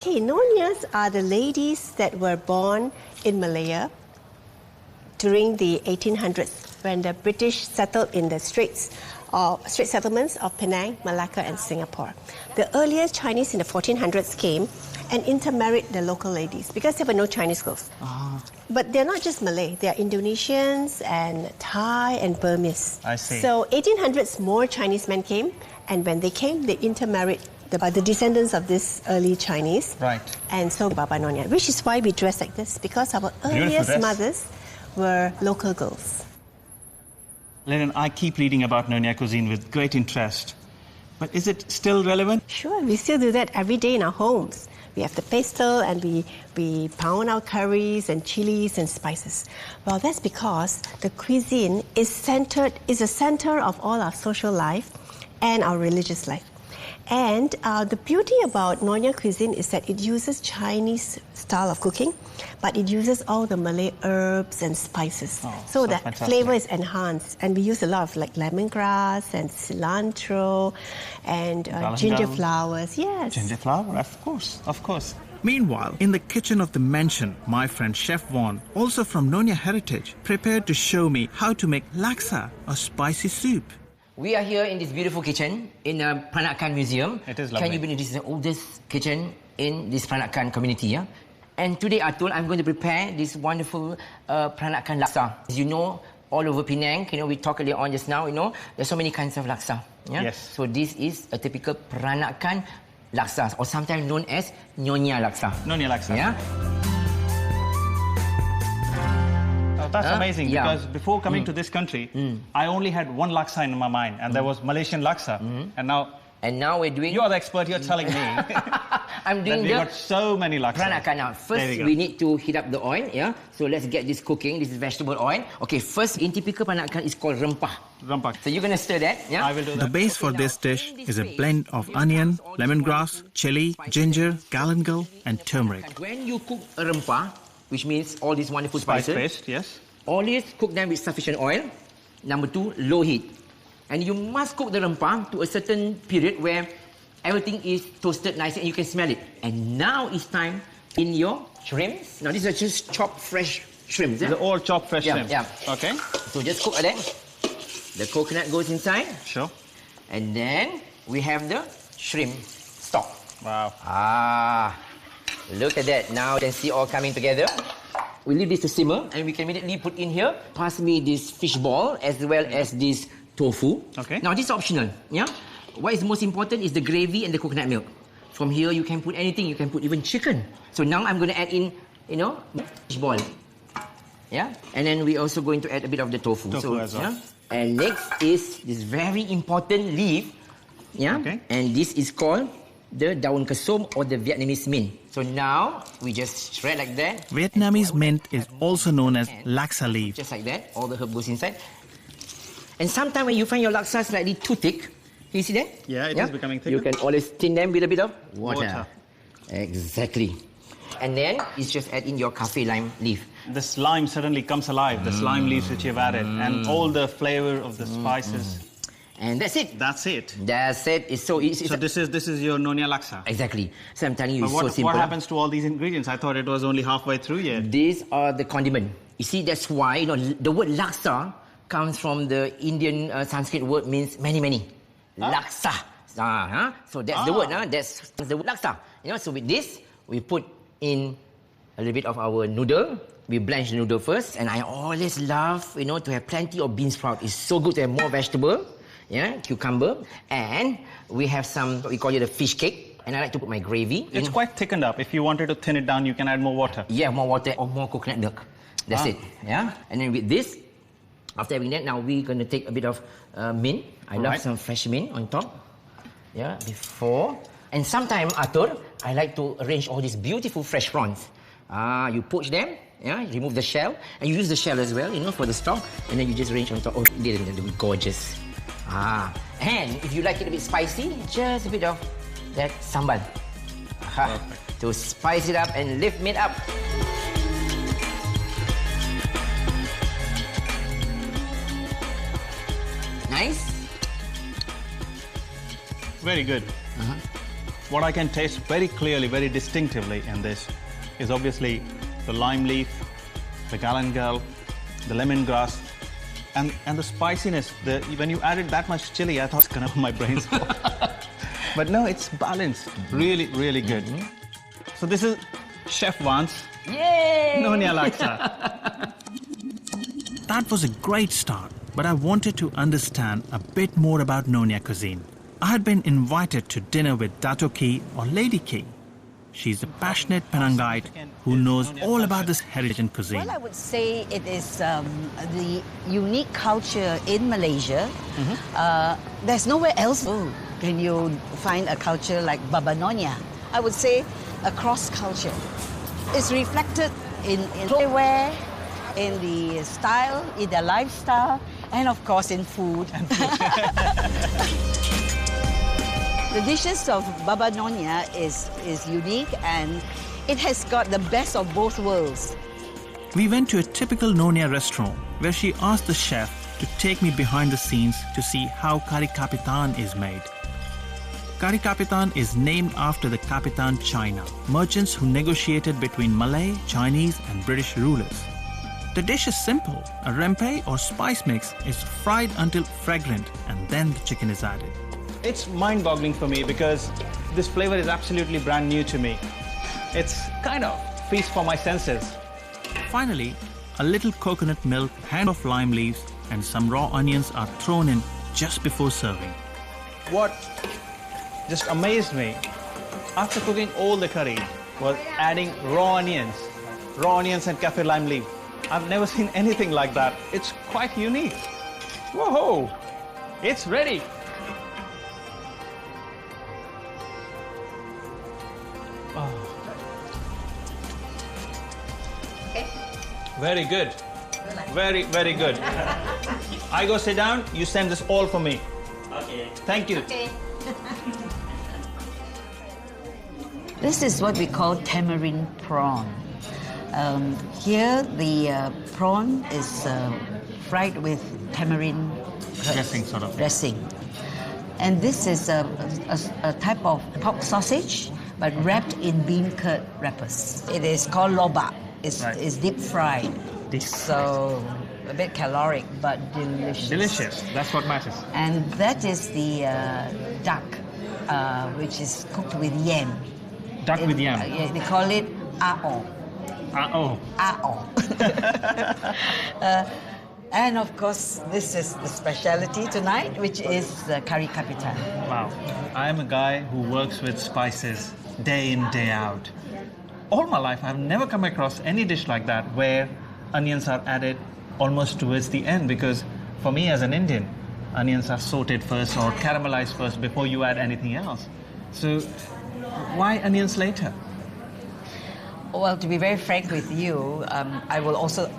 Okay, Nonias are the ladies that were born in Malaya during the 1800s when the British settled in the strait settlements of Penang, Malacca and Singapore. The earlier Chinese in the 1400s came and intermarried the local ladies because there were no Chinese girls. But they're not just Malay, they're Indonesians and Thai and Burmese. I see. So 1800s more Chinese men came, and when they came, they intermarried the descendants of this early Chinese. Right. And so Baba Nonya, which is why we dress like this, because our earliest mothers were local girls. Lennon, I keep reading about Nonya cuisine with great interest. But is it still relevant? Sure, we still do that every day in our homes. We have the pestle and we pound our curries and chilies and spices. Well, that's because the cuisine is a center of all our social life and our religious life. And the beauty about Nonya cuisine is that it uses Chinese style of cooking, but it uses all the Malay herbs and spices. So the flavor is enhanced. And we use a lot of like lemongrass and cilantro and ginger flowers. Yes. Ginger flower, of course, of course. Meanwhile, in the kitchen of the mansion, my friend Chef Vaughan, also from Nonya heritage, prepared to show me how to make laksa, a spicy soup. We are here in this beautiful kitchen in the Peranakan Museum. It is lovely. Can you believe this is the oldest kitchen in this Peranakan community? Yeah? And today, Atul, I'm going to prepare this wonderful Peranakan laksa. As you know, all over Penang, we talked earlier on just now, there's so many kinds of laksa. Yeah? Yes. So this is a typical Peranakan laksa, or sometimes known as Nyonya laksa. Nonya laksa. Yeah? That's amazing, because before coming to this country, I only had one laksa in my mind, and there was Malaysian laksa. And now we're doing... You're the expert, you're telling me. I'm doing we got so many laksa. Peranakan now. First, we need to heat up the oil, yeah? So let's get this cooking. This is vegetable oil. Okay, first, in typical Peranakan, is called rempah. Rempah. So you're going to stir that, yeah? I will do that. The base for this dish is a blend of onion, lemongrass, chili, ginger, galangal and turmeric. When you cook a rempah, which means all these wonderful spices. Spice paste, yes. Always cook them with sufficient oil. Number 2, low heat. And you must cook the rempah to a certain period where everything is toasted nicely and you can smell it. And now it's time in your shrimps. Now these are just chopped fresh shrimps. They're all chopped fresh shrimps. Yeah. Okay. So just cook like that. The coconut goes inside. Sure. And then we have the shrimp stock. Wow. Look at that. Now you can see all coming together. We leave this to simmer and we can immediately put in here. Pass me this fish ball as well as this tofu. Okay. Now this is optional. Yeah. What is most important is the gravy and the coconut milk. From here you can put anything. You can put even chicken. So now I'm going to add in, fish ball. Yeah. And then we're also going to add a bit of the tofu. As well. Yeah. And next is this very important leaf. Yeah. Okay. And this is called the daun kesom or the Vietnamese mint. So now we just shred like that. Vietnamese mint is also known as laksa leaf. Just like that, all the herb goes inside. And sometimes when you find your laksa slightly too thick, you see that? Yeah, it is becoming thicker. You can always thin them with a bit of water. Exactly. And then it's just add in your kaffir lime leaf. The slime suddenly comes alive, the slime leaves which you've added, and all the flavor of the spices. And that's it. That's it. That's it. It's so easy. So this is your Nonya laksa. Exactly. So I'm telling you, it's so simple. What happens to all these ingredients? I thought it was only halfway through yet. These are the condiment. You see, that's why the word laksa comes from the Indian Sanskrit word means many, many. Laksa. So that's the word. That's the word laksa. So with this, we put in a little bit of our noodle. We blanch the noodle first. And I always love, to have plenty of bean sprout. It's so good to have more vegetable. Yeah, cucumber, and we have some, we call it a fish cake, and I like to put my gravy. It's quite thickened up. If you wanted to thin it down, you can add more water. Yeah, more water or more coconut milk. That's it. Yeah, and then with this, after having that, now we're going to take a bit of mint. I love some fresh mint on top. Yeah, before. And sometimes, Atul, I like to arrange all these beautiful fresh prawns. You poach them. Yeah, remove the shell, and you use the shell as well, for the stock, and then you just arrange on top. Oh, they'll be gorgeous. And if you like it a bit spicy, just a bit of that sambal. To spice it up and lift meat up. Nice? Very good. What I can taste very clearly, very distinctively in this is obviously the lime leaf, the galangal, the lemongrass, and the spiciness. When you added that much chili, I thought it's gonna my brains fall. But no, it's balanced. Really, really good. So this is Chef Van's Nonya Laksa. That was a great start, but I wanted to understand a bit more about Nonya cuisine. I had been invited to dinner with Dato Ki or Lady Ki. She's a passionate Penangite who knows all about this heritage and cuisine. Well, I would say it is the unique culture in Malaysia. There's nowhere else can you find a culture like Baba Nonya. I would say across culture. It's reflected in their wear, in the style, in their lifestyle, and of course in food. The dishes of Baba Nonya is unique, and it has got the best of both worlds. We went to a typical Nonya restaurant where she asked the chef to take me behind the scenes to see how Kari Kapitan is made. Kari Kapitan is named after the Kapitan China, merchants who negotiated between Malay, Chinese and British rulers. The dish is simple. A rempeh or spice mix is fried until fragrant and then the chicken is added. It's mind-boggling for me because this flavor is absolutely brand new to me. It's kind of feast for my senses. Finally, a little coconut milk, hand of lime leaves and some raw onions are thrown in just before serving. What just amazed me, after cooking all the curry, was adding raw onions and kaffir lime leaf. I've never seen anything like that. It's quite unique. Whoa! It's ready. Oh. Very good. Very, very good. I go sit down, you send this all for me. Okay. Thank you. Okay. This is what we call tamarind prawn. Here the prawn is fried with tamarind dressing. And this is a type of pork sausage, but wrapped in bean curd wrappers. It is called lobak. It's deep fried. So a bit caloric, but delicious. Delicious. That's what matters. And that is the duck, which is cooked with yam. Duck with yam. They call it ao. Ao. And of course, this is the specialty tonight, which is Kari Kapitan. Wow. I'm a guy who works with spices day in, day out. All my life, I've never come across any dish like that where onions are added almost towards the end, because for me as an Indian, onions are sauteed first or caramelized first before you add anything else. So why onions later? Well, to be very frank with you, I will also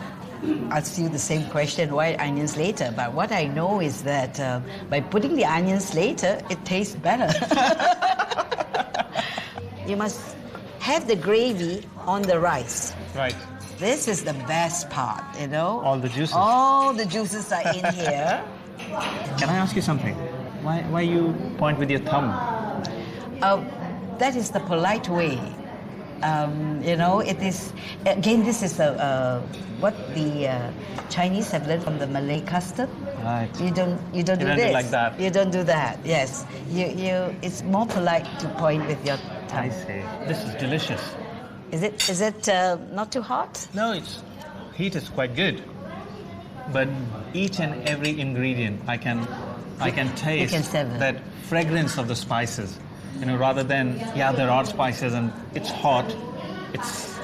ask you the same question, why onions later? But what I know is that by putting the onions later, it tastes better. You must have the gravy on the rice. Right. This is the best part, you know. All the juices. All the juices are in here. Can I ask you something? Why you point with your thumb? That is the polite way. You know, it is, again, this is what the Chinese have learned from the Malay custom. Right. You don't do this. Do like that. You don't do that. Yes. It's more polite to point with your tongue. I see. This is delicious. Is it not too hot? No, heat is quite good. But each and every ingredient, I can taste that fragrance of the spices. You know, rather than, there are spices and it's hot. It's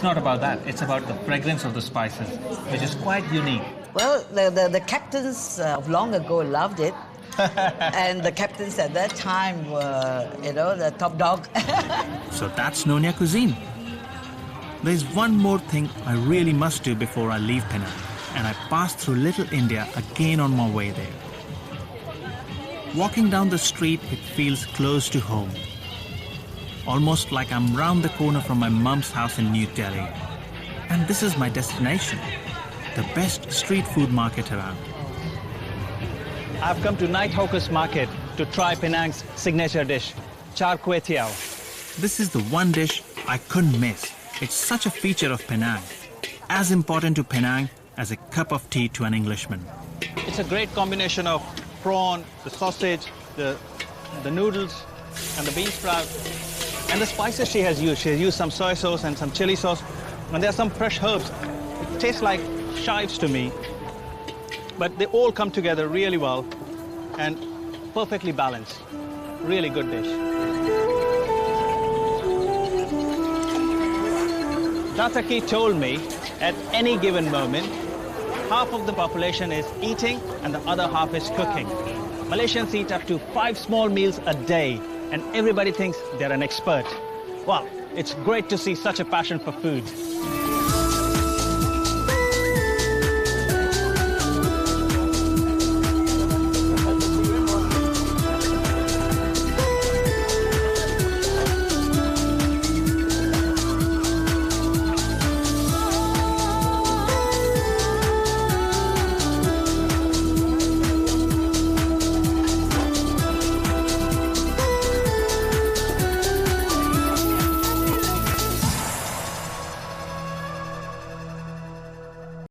not about that. It's about the fragrance of the spices, which is quite unique. Well, the captains of long ago loved it. And the captains at that time were, the top dog. So that's Nonya cuisine. There's one more thing I really must do before I leave Penang, and I pass through Little India again on my way there. Walking down the street, it feels close to home. Almost like I'm round the corner from my mum's house in New Delhi. And this is my destination, the best street food market around. I've come to Night Hawkers Market to try Penang's signature dish, char kway teow. This is the one dish I couldn't miss. It's such a feature of Penang, as important to Penang as a cup of tea to an Englishman. It's a great combination of prawn, the sausage, the noodles, and the bean sprout, and the spices she has used. She has used some soy sauce and some chili sauce, and there are some fresh herbs. It tastes like chives to me, but they all come together really well and perfectly balanced. Really good dish. Tataki told me at any given moment, half of the population is eating and the other half is cooking. Malaysians eat up to 5 small meals a day, and everybody thinks they're an expert. Well, it's great to see such a passion for food.